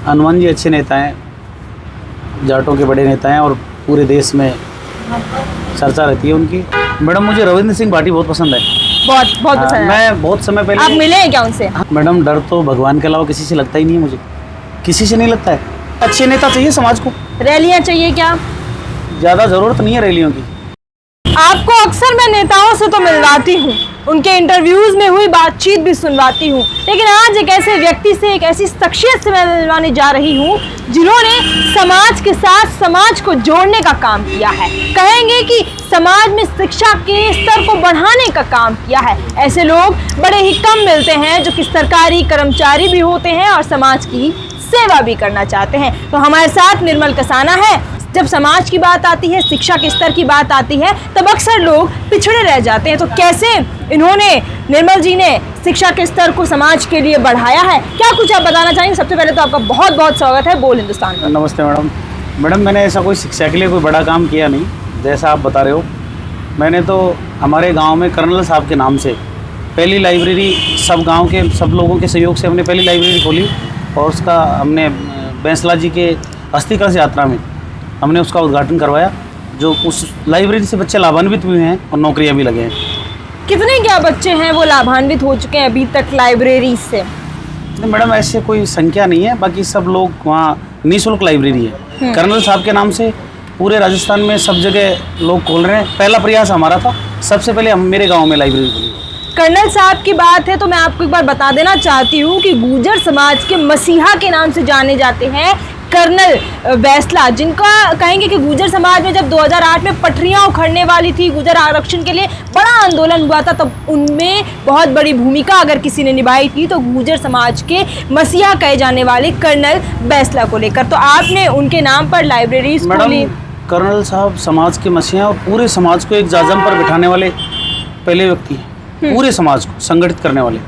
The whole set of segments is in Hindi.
हनुमान जी अच्छे नेता हैं, जाटों के बड़े नेता हैं और पूरे देश में चर्चा रहती है उनकी। मैडम मुझे रविंद्र सिंह भाटी बहुत पसंद है। बहुत बहुत पसंद है। मैं बहुत समय पहले। आप मिले हैं क्या उनसे? मैडम डर तो भगवान के अलावा किसी से लगता ही नहीं है मुझे, किसी से नहीं लगता है। अच्छे नेता चाहिए समाज को। रैलियां चाहिए क्या? ज़्यादा ज़रूरत नहीं है रैलियों की। आपको अक्सर मैं नेताओं से तो मिलवाती हूँ, उनके इंटरव्यूज में हुई बातचीत भी सुनवाती हूँ, लेकिन आज एक ऐसे व्यक्ति से, एक ऐसी शख्सियत से मैं मिलवाने जा रही हूँ जिन्होंने समाज के साथ समाज को जोड़ने का काम किया है। कहेंगे कि समाज में शिक्षा के स्तर को बढ़ाने का काम किया है। ऐसे लोग बड़े ही कम मिलते हैं जो कि सरकारी कर्मचारी भी होते हैं और समाज की सेवा भी करना चाहते हैं। तो हमारे साथ निर्मल कसाना है। जब समाज की बात आती है, शिक्षा के स्तर की बात आती है, तब अक्सर लोग पिछड़े रह जाते हैं। तो कैसे इन्होंने, निर्मल जी ने शिक्षा के स्तर को समाज के लिए बढ़ाया है, क्या कुछ आप बताना चाहेंगे? सबसे पहले तो आपका बहुत बहुत स्वागत है बोल हिंदुस्तान में। नमस्ते मैडम। मैंने ऐसा कोई शिक्षा के लिए कोई बड़ा काम किया नहीं, जैसा आप बता रहे हो। मैंने तो हमारे गाँव में कर्नल साहब के नाम से पहली लाइब्रेरी, सब गाँव के सब लोगों के सहयोग से हमने पहली लाइब्रेरी खोली और उसका हमने बैंसला जी के अस्थि कलश यात्रा में हमने उसका उद्घाटन करवाया, जो उस लाइब्रेरी से बच्चे लाभान्वित हुए हैं और नौकरियां भी लगे हैं। कितने क्या बच्चे हैं वो लाभान्वित हो चुके हैं अभी तक लाइब्रेरी से? मैडम ऐसे कोई संख्या नहीं है, बाकी सब लोग वहाँ निःशुल्क लाइब्रेरी है कर्नल साहब के नाम से। पूरे राजस्थान में सब जगह लोग खोल रहे हैं। पहला प्रयास हमारा था, सबसे पहले हम मेरे गाँव में लाइब्रेरी खोली। कर्नल साहब की बात है तो मैं आपको एक बार बता देना चाहती हूँ कि गुर्जर समाज के मसीहा के नाम से जाने जाते हैं कर्नल बैंसला, जिनका कहेंगे कि गुर्जर समाज में जब 2008 में पटरियां उखड़ने वाली थी, गुर्जर आरक्षण के लिए बड़ा आंदोलन हुआ था, तब उनमें बहुत बड़ी भूमिका अगर किसी ने निभाई थी तो गुर्जर समाज के मसीहा कहे जाने वाले कर्नल बैंसला को लेकर। तो आपने उनके नाम पर लाइब्रेरी खोली। कर्नल साहब समाज के मसीहा और पूरे समाज को एक जाजम पर बिठाने वाले पहले व्यक्ति हैं, पूरे समाज को संगठित करने वाले।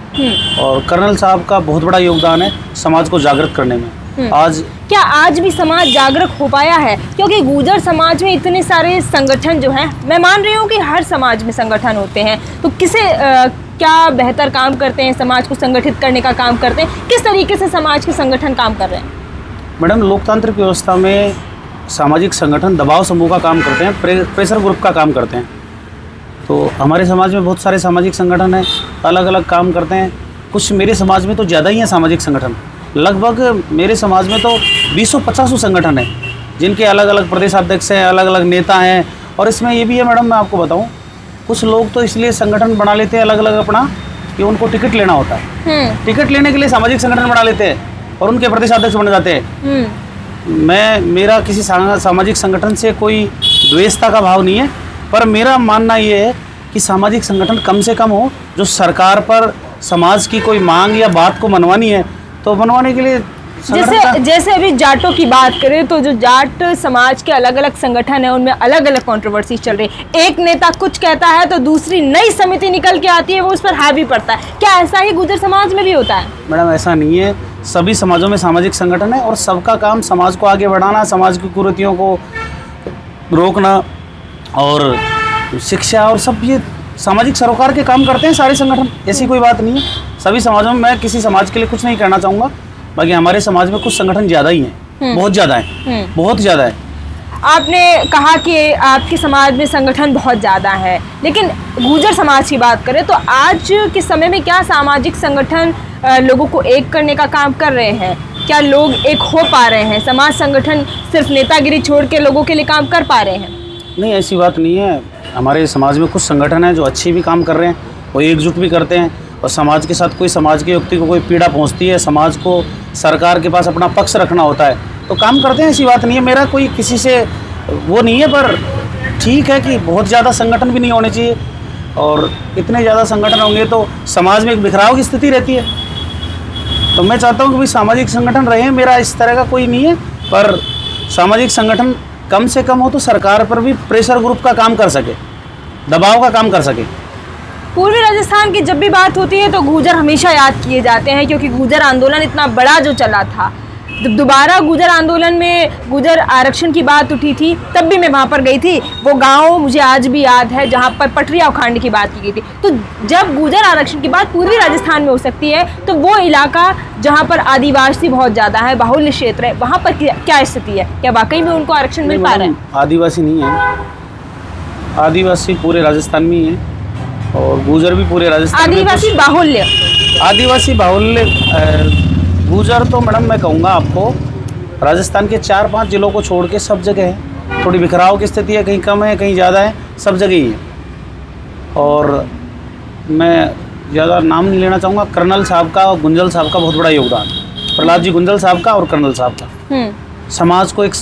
और कर्नल साहब का बहुत बड़ा योगदान है समाज को जागृत करने में। आज भी समाज जागरूक हो पाया है? क्योंकि गुर्जर समाज में इतने सारे संगठन जो हैं, मैं मान रही हूँ कि हर समाज में संगठन होते हैं, तो किसे क्या बेहतर काम करते हैं, समाज को संगठित करने का काम करते हैं, किस तरीके से समाज के संगठन काम कर रहे हैं? मैडम लोकतांत्रिक व्यवस्था में सामाजिक संगठन दबाव समूह का काम करते हैं, प्रेशर ग्रुप का काम करते हैं। तो हमारे समाज में बहुत सारे सामाजिक संगठन हैं, अलग अलग काम करते हैं। कुछ मेरे समाज में तो ज़्यादा ही हैं सामाजिक संगठन, लगभग मेरे समाज में तो 250 संगठन हैं, जिनके अलग अलग प्रदेशाध्यक्ष हैं, अलग अलग नेता हैं। और इसमें ये भी है मैडम, मैं आपको बताऊं, कुछ लोग तो इसलिए संगठन बना लेते हैं अलग अलग अपना कि उनको टिकट लेना होता है। टिकट लेने के लिए सामाजिक संगठन बना लेते हैं और उनके प्रदेशाध्यक्ष बन जाते हैं। मेरा किसी सामाजिक संगठन से कोई द्वेषता का भाव नहीं है, पर मेरा मानना ये है कि सामाजिक संगठन कम से कम हो, जो सरकार पर समाज की कोई मांग या बात को मनवानी है तो बनवाने के लिए। जैसे अभी जाटों की बात करें तो जो जाट समाज के अलग अलग संगठन है उनमें अलग अलग कंट्रोवर्सी चल रही है। एक नेता कुछ कहता है तो दूसरी नई समिति निकल के आती है, वो उस पर हावी पड़ता है। क्या ऐसा ही गुर्जर समाज में भी होता है? मैडम ऐसा नहीं है, सभी समाजों में सामाजिक संगठन है और सबका काम समाज को आगे बढ़ाना, समाज की कुरीतियों को रोकना और शिक्षा और सब ये सामाजिक सरोकार के काम करते हैं सारे संगठन। ऐसी कोई बात नहीं है, सभी समाजों में। मैं किसी समाज के लिए कुछ नहीं कहना चाहूँगा, बाकी हमारे समाज में कुछ संगठन ज़्यादा ही हैं, बहुत ज़्यादा है, बहुत ज़्यादा है। आपने कहा कि आपके समाज में संगठन बहुत ज़्यादा है, लेकिन गुर्जर समाज की बात करें तो आज के समय में क्या सामाजिक संगठन लोगों को एक करने का काम कर रहे हैं? क्या लोग एक हो पा रहे हैं? समाज संगठन सिर्फ नेतागिरी छोड़ के लोगों के लिए काम कर पा रहे हैं? नहीं, ऐसी बात नहीं है। हमारे समाज में कुछ संगठन हैं जो अच्छे भी काम कर रहे हैं, वो एकजुट भी करते हैं और समाज के साथ कोई समाज के व्यक्ति को कोई पीड़ा पहुंचती है, समाज को सरकार के पास अपना पक्ष रखना होता है तो काम करते हैं। ऐसी बात नहीं है, मेरा कोई किसी से वो नहीं है, पर ठीक है कि बहुत ज़्यादा संगठन भी नहीं होने चाहिए और इतने ज़्यादा संगठन होंगे तो समाज में एक बिखराव की स्थिति रहती है। तो मैं चाहता हूँ कि भाई सामाजिक संगठन रहे, मेरा इस तरह का कोई नहीं है, पर सामाजिक संगठन कम से कम हो तो सरकार पर भी प्रेशर ग्रुप का काम कर सके, दबाव का काम कर सके। पूर्वी राजस्थान की जब भी बात होती है तो गुर्जर हमेशा याद किए जाते हैं, क्योंकि गुर्जर आंदोलन इतना बड़ा जो चला था, जब दोबारा गुर्जर आंदोलन में गुर्जर आरक्षण की बात उठी थी तब भी मैं वहाँ पर गई थी। वो गांव मुझे आज भी याद है जहाँ पर पटरिया उखाड़ने की बात की गई थी। तो जब गुर्जर आरक्षण की बात पूर्वी राजस्थान में हो सकती है तो वो इलाका जहाँ पर आदिवासी बहुत ज़्यादा है, बाहुल्य क्षेत्र है, वहाँ पर क्या स्थिति है? क्या वाकई में उनको आरक्षण मिल पा रहा है? आदिवासी नहीं है, आदिवासी पूरे राजस्थान में ही है और गुर्जर भी पूरे राजस्थान में। आदिवासी बाहुल्य गुर्जर तो मैडम मैं कहूँगा आपको राजस्थान के 4-5 जिलों को छोड़ के सब जगह है। थोड़ी बिखराव की स्थिति है, कहीं कम है कहीं ज़्यादा है, सब जगह ही है। और मैं ज़्यादा नाम नहीं लेना चाहूँगा, कर्नल साहब का और गुंजल साहब का बहुत बड़ा योगदान, प्रहलाद जी गुंजल साहब का और कर्नल साहब का समाज को एक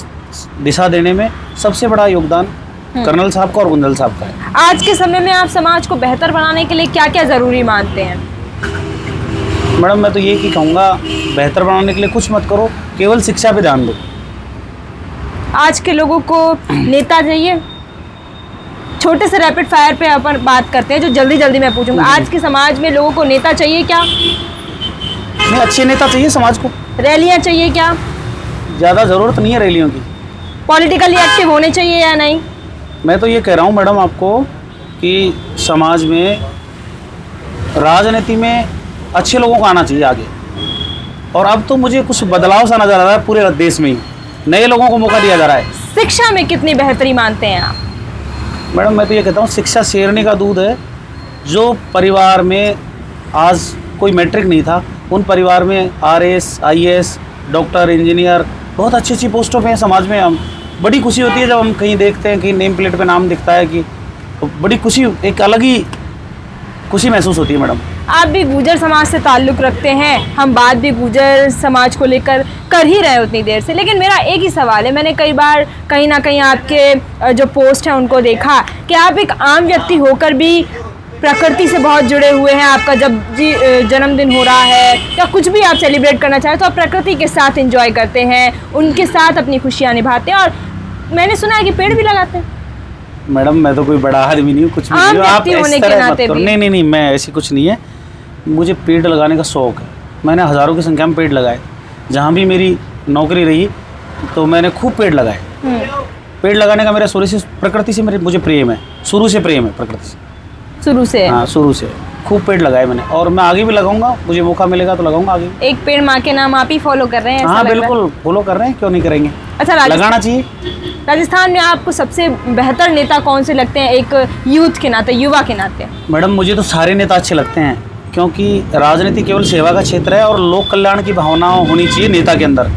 दिशा देने में सबसे बड़ा योगदान कर्नल साहब का और गुंजल साहब का है। आज के समय में आप समाज को बेहतर बनाने के लिए क्या क्या ज़रूरी मानते हैं? मैडम मैं तो ये ही कहूँगा, बेहतर बनाने के लिए कुछ मत करो, केवल शिक्षा पे ध्यान दो। आज के लोगों को नेता चाहिए? छोटे से रैपिड फायर पे अपन बात करते हैं जो जल्दी जल्दी मैं पूछूंगा। आज के समाज में लोगों को नेता चाहिए क्या? नहीं, अच्छे नेता चाहिए समाज को। रैलियां चाहिए क्या? ज़्यादा ज़रूरत नहीं है रैलियों की। पॉलिटिकली एक्टिव होने चाहिए या नहीं? मैं तो ये कह रहा हूँ मैडम आपको कि समाज में, राजनीति में अच्छे लोगों को आना चाहिए आगे। और अब तो मुझे कुछ बदलाव सा नज़र आ रहा है, पूरे देश में ही नए लोगों को मौका दिया जा रहा है। शिक्षा में कितनी बेहतरी मानते हैं आप? मैडम मैं तो ये कहता हूँ शिक्षा शेरनी का दूध है। जो परिवार में आज कोई मैट्रिक नहीं था, उन परिवार में RS, IAS, डॉक्टर, इंजीनियर बहुत अच्छी अच्छी पोस्टों पे हैं समाज में। हम बड़ी खुशी होती है जब हम कहीं देखते हैं कि नेम प्लेट पे नाम दिखता है, कि बड़ी खुशी, एक अलग ही खुशी महसूस होती है मैडम। आप भी गुर्जर समाज से ताल्लुक़ रखते हैं, हम बात भी गुर्जर समाज को लेकर कर ही रहे उतनी देर से, लेकिन मेरा एक ही सवाल है। मैंने कई बार कहीं ना कहीं आपके जो पोस्ट हैं उनको देखा कि आप एक आम व्यक्ति होकर भी प्रकृति से बहुत जुड़े हुए हैं। आपका जब जन्मदिन हो रहा है या कुछ भी आप सेलिब्रेट करना चाहें तो आप प्रकृति के साथ एंजॉय करते हैं, उनके साथ अपनी खुशियाँ निभाते हैं, और मैंने सुना है कि पेड़ भी लगाते हैं। मैडम मैं तो कोई बड़ा आदमी नहीं हूँ, कुछ भी नहीं हूँ, आप इस तरह मत करो। नहीं, मैं ऐसी कुछ नहीं है। मुझे पेड़ लगाने का शौक़ है। मैंने हज़ारों की संख्या में पेड़ लगाए। जहाँ भी मेरी नौकरी रही तो मैंने खूब पेड़ लगाए। पेड़ लगाने का मेरा शुरू से, प्रकृति से मुझे प्रेम है, शुरू से प्रेम है प्रकृति से, शुरू से। हाँ, शुरू से खूब पेड़ लगाए मैंने, और मैं आगे भी लगाऊंगा, मुझे मौका मिलेगा तो लगाऊंगा आगे। एक पेड़ माँ के नाम आप ही फॉलो कर रहे हैं? हाँ बिल्कुल फॉलो कर रहे हैं, क्यों नहीं करेंगे। अच्छा, लगाना चाहिए। राजस्थान में आपको सबसे बेहतर नेता कौन से लगते हैं, एक यूथ के नाते, युवा के नाते? मैडम मुझे तो सारे नेता अच्छे लगते हैं, क्योंकि राजनीति केवल सेवा का क्षेत्र है और लोक कल्याण की भावना होनी चाहिए नेता के अंदर।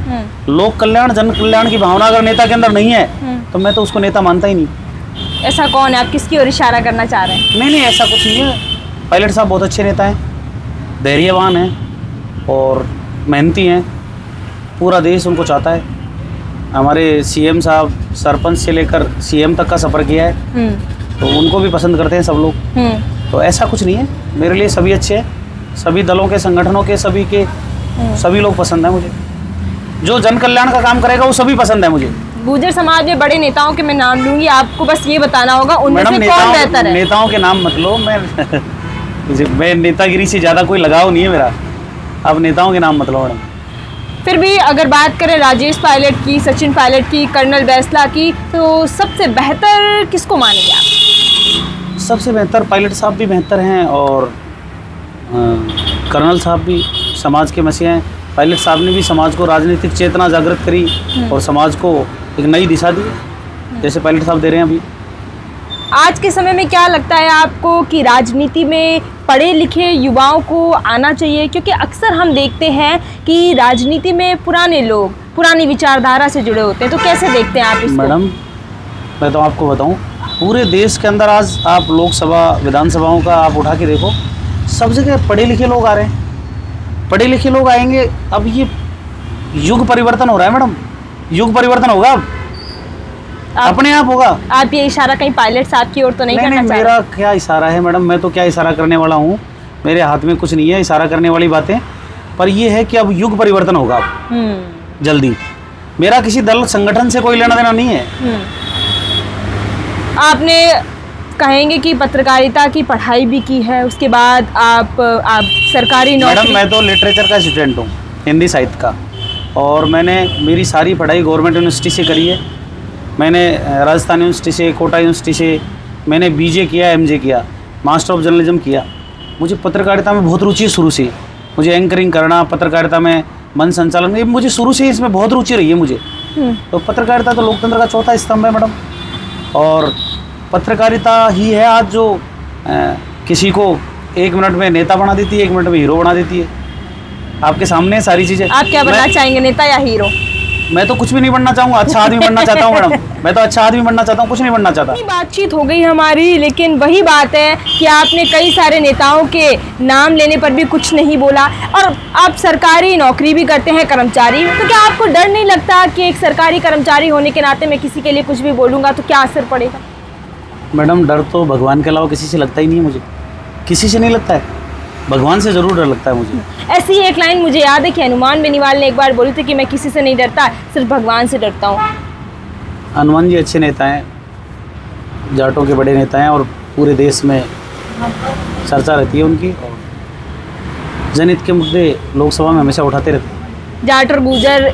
लोक कल्याण, जन कल्याण की भावना अगर नेता के अंदर नहीं है तो मैं तो उसको नेता मानता ही नहीं। ऐसा कौन है? आप किसकी ओर इशारा करना चाह रहे हैं? नहीं, ऐसा कुछ नहीं है। पायलट साहब बहुत अच्छे नेता हैं, धैर्यवान हैं और मेहनती हैं। पूरा देश उनको चाहता है। हमारे CM साहब सरपंच से लेकर CM तक का सफ़र किया है, तो उनको भी पसंद करते हैं सब लोग। तो ऐसा कुछ नहीं है, मेरे लिए सभी अच्छे हैं। सभी दलों के, संगठनों के, सभी लोग पसंद हैं मुझे। जो जन कल्याण का काम करेगा वो सभी पसंद है मुझे। गुर्जर समाज में बड़े नेताओं के मैं नाम लूंगी, आपको बस ये बताना होगा उनमें से कौन बेहतर है। नेताओं के नाम मत लो, मैं नेतागिरी से ज़्यादा कोई लगाव नहीं है मेरा। अब नेताओं के नाम मत लो मैडम। फिर भी अगर बात करें राजेश पायलट की, सचिन पायलट की, कर्नल बैसला की, तो सबसे बेहतर किसको मानेंगे आप? सबसे बेहतर पायलट साहब भी बेहतर हैं और कर्नल साहब भी समाज के मसीहा हैं। पायलट साहब ने भी समाज को राजनीतिक चेतना जागृत करी और समाज को एक नई दिशा दी, जैसे पायलट साहब दे रहे हैं अभी। आज के समय में क्या लगता है आपको कि राजनीति में पढ़े लिखे युवाओं को आना चाहिए? क्योंकि अक्सर हम देखते हैं कि राजनीति में पुराने लोग पुरानी विचारधारा से जुड़े होते हैं, तो कैसे देखते हैं आप इसको? मैडम मैं तो आपको बताऊं, पूरे देश के अंदर आज आप लोकसभा, विधानसभाओं का आप उठा के देखो, सब जगह पढ़े लिखे लोग आ रहे हैं। पढ़े लिखे लोग आएंगे, अब ये युग परिवर्तन हो रहा है मैडम, युग परिवर्तन होगा अब, अपने आप होगा। आप ये इशारा कहीं पायलट साहब की ओर तो नहीं करना चाह रहे? मेरा क्या इशारा है मैडम, मैं तो क्या इशारा करने वाला हूँ, मेरे हाथ में कुछ नहीं है इशारा करने वाली बातें। पर ये है कि अब युग परिवर्तन होगा अब जल्दी। मेरा किसी दल संगठन से कोई लेना देना नहीं है। आपने कहेंगे कि पत्रकारिता की पढ़ाई भी की है, उसके बाद आप सरकारी नौकरी। मैडम मैं तो लिटरेचर का स्टूडेंट हूँ, हिंदी साहित्य का, और मैंने मेरी सारी पढ़ाई गवर्नमेंट यूनिवर्सिटी से करी है। मैंने राजस्थान यूनिवर्सिटी से, कोटा यूनिवर्सिटी से मैंने बीजे किया, एमजे किया, मास्टर ऑफ जर्नलिज्म किया। मुझे पत्रकारिता में बहुत रुचि है शुरू से। मुझे एंकरिंग करना, पत्रकारिता में मन संचालन, ये मुझे शुरू से ही इसमें बहुत रुचि रही है मुझे। तो पत्रकारिता तो लोकतंत्र का चौथा स्तंभ है मैडम, और पत्रकारिता ही है आज जो किसी को 1 मिनट में नेता बना देती है, 1 मिनट में हीरो बना देती है। आपके सामने सारी चीज़ें। आप क्या बनना चाहेंगे, नेता या हीरो? मैं तो कुछ भी नहीं बनना चाहूँगा, अच्छा आदमी बनना चाहता हूँ मैडम। मैं तो अच्छा आदमी बनना चाहता हूँ, कुछ नहीं बनना चाहता। बातचीत हो गई हमारी, लेकिन वही बात है कि आपने कई सारे नेताओं के नाम लेने पर भी कुछ नहीं बोला, और आप सरकारी नौकरी भी करते हैं, कर्मचारी, तो क्या आपको डर नहीं लगता कि एक सरकारी कर्मचारी होने के नाते मैं किसी के लिए कुछ भी बोलूँगा तो क्या असर पड़ेगा? मैडम डर तो भगवान के अलावा किसी से लगता ही नहीं है मुझे, किसी से नहीं लगता है, भगवान से ज़रूर डर लगता है मुझे। ऐसी एक लाइन मुझे याद है कि हनुमान बेनीवाल ने एक बार बोली थी कि मैं किसी से नहीं डरता, सिर्फ भगवान से डरता हूँ। हनुमान जी अच्छे नेता हैं, जाटों के बड़े नेता हैं, और पूरे देश में चर्चा रहती है उनकी, और जनहित के मुद्दे लोकसभा में हमेशा उठाते रहते हैं। जाट और गुर्जर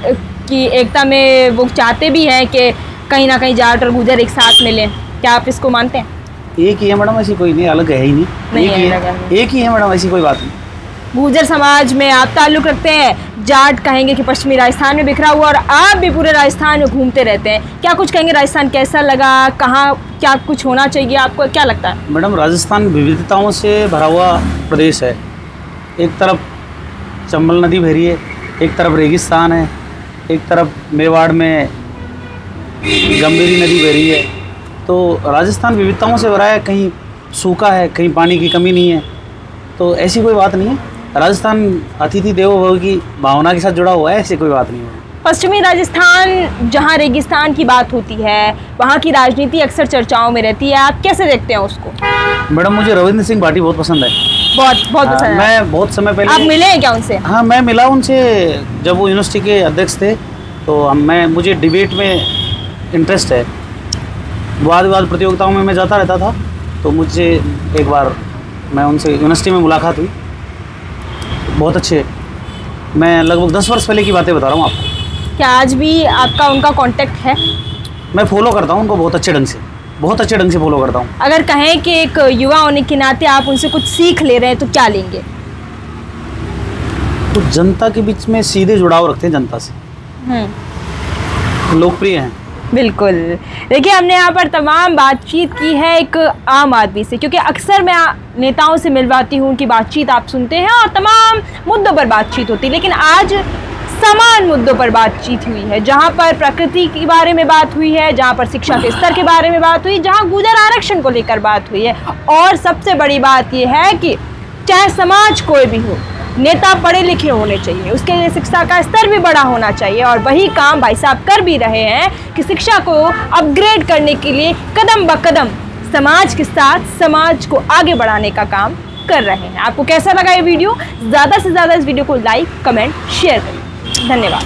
की एकता में वो चाहते भी हैं कि कहीं ना कहीं जाट और गुर्जर एक साथ मिलें, क्या आप इसको मानते हैं? एक ही है मैडम, ऐसी कोई नहीं, अलग है ही नहीं, एक ही है मैडम, ऐसी कोई बात नहीं। गुर्जर समाज में आप ताल्लुक़ रखते हैं, जाट कहेंगे कि पश्चिमी राजस्थान में बिखरा हुआ, और आप भी पूरे राजस्थान में घूमते रहते हैं, क्या कुछ कहेंगे? राजस्थान कैसा लगा, कहाँ क्या कुछ होना चाहिए, आपको क्या लगता है? मैडम राजस्थान विविधताओं से भरा हुआ प्रदेश है। एक तरफ चंबल नदी बह रही है, एक तरफ रेगिस्तान है, एक तरफ मेवाड़ में गंभीरी नदी बह रही है। तो राजस्थान विविधताओं से भरा है, कहीं सूखा है, कहीं पानी की कमी नहीं है, तो ऐसी कोई बात नहीं है। राजस्थान अतिथि देवो भव की भावना के साथ जुड़ा हुआ है, ऐसी कोई बात नहीं है। पश्चिमी राजस्थान जहाँ रेगिस्तान की बात होती है, वहाँ की राजनीति अक्सर चर्चाओं में रहती है, आप कैसे देखते हैं उसको? मैडम मुझे रविंद्र सिंह भाटी बहुत पसंद है, बहुत पसंद है। मैं बहुत समय पहले, आप मिले हैं क्या उनसे? हाँ मैं मिला उनसे, जब वो यूनिवर्सिटी के अध्यक्ष थे, तो मुझे डिबेट में इंटरेस्ट है, वाद विवाद प्रतियोगिताओं में मैं जाता रहता था, तो मुझे एक बार मैं उनसे यूनिवर्सिटी में मुलाकात हुई, बहुत अच्छे। मैं लगभग 10 वर्ष पहले की बातें बता रहा हूँ आपको। क्या आज भी आपका उनका कांटेक्ट है? मैं फॉलो करता हूँ उनको बहुत अच्छे ढंग से फॉलो करता हूँ। अगर कहें कि एक युवा होने के नाते आप उनसे कुछ सीख ले रहे हैं तो क्या लेंगे? तो जनता के बीच में सीधे जुड़ाव रखते हैं जनता से, लोकप्रिय हैं। बिल्कुल। देखिए हमने यहाँ पर तमाम बातचीत की है एक आम आदमी से, क्योंकि अक्सर मैं नेताओं से मिलवाती हूँ, उनकी बातचीत आप सुनते हैं और तमाम मुद्दों पर बातचीत होती है, लेकिन आज समान मुद्दों पर बातचीत हुई है, जहाँ पर प्रकृति के बारे में बात हुई है, जहाँ पर शिक्षा के स्तर के बारे में बात हुई, जहाँ गुर्जर आरक्षण को लेकर बात हुई है, और सबसे बड़ी बात यह है कि चाहे समाज कोई भी हो, नेता पढ़े लिखे होने चाहिए, उसके लिए शिक्षा का स्तर भी बड़ा होना चाहिए, और वही काम भाई साहब कर भी रहे हैं कि शिक्षा को अपग्रेड करने के लिए कदम ब कदम समाज के साथ समाज को आगे बढ़ाने का काम कर रहे हैं। आपको कैसा लगा ये वीडियो? ज़्यादा से ज़्यादा इस वीडियो को लाइक, कमेंट, शेयर करें। धन्यवाद।